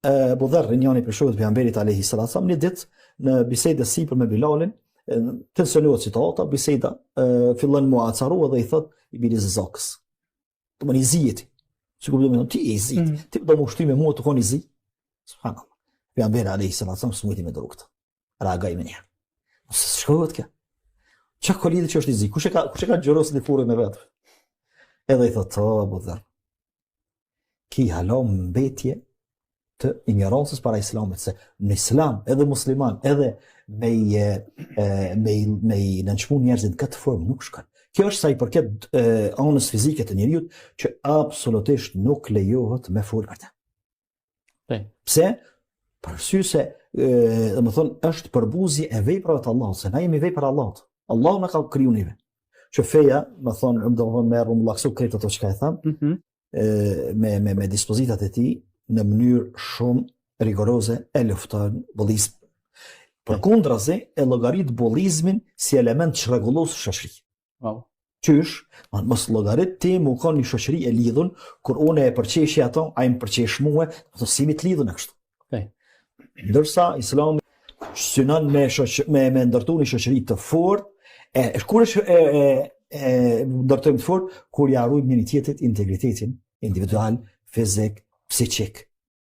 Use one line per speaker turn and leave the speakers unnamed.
Abu Dharr, njëri prej shokëve të pejgamberit alayhi salatu wasallam, një ditë në bisedë sipër me Bilalin, tensionohet situata, biseda fillon muacarua dhe i thot i biri zokës. Do më niziti. Sikur do më thonë ti je i zi. Ti do më ushtri me mua të koni zi. Subhanallah. Pejgamberi alayhi salatu wasallam smujti me drogtë. Reagoi më njëherë. Mos shkohet kjo. Çka ka lidhje që është i zi? Kush e ka xhorosin e furrën e vet? Edhe i thot, Abu Dharr, ki halom mbetje të ignorancës para islamit, se në islam edhe musliman edhe me i nënçmu njerëzit këtë formë nuk shkon. Kjo është sa i përket anës fizike të njeriut që absolutisht nuk lejohet me fol për të. Pse? Për arsye se domethënë është përbuzje e veprave të Allahut, se na jemi vepra e Allahut. Allahu na ka kriju neve. Që feja, domethënë me rrumbullaksu këtë ato çka e tham, me dispozitat e tij në mënyrë shumë rigoroze e lufton bullizmin. Përkundrazi e llogarit bullizmin si element çrregullues shoqëri. Qysh, mos llogarit ti më ka një shoqëri e lidhur kur unë e përqeshi ato, ai më përqesh mua, ato si mi të lidhun kështu. Ndërsa Islami synon me ndërtu një shoqëri të fortë, kur ndërtojmë të fortë, kur ja ruajmë njëri tjetrit integritetin individual, fizik, psiqik.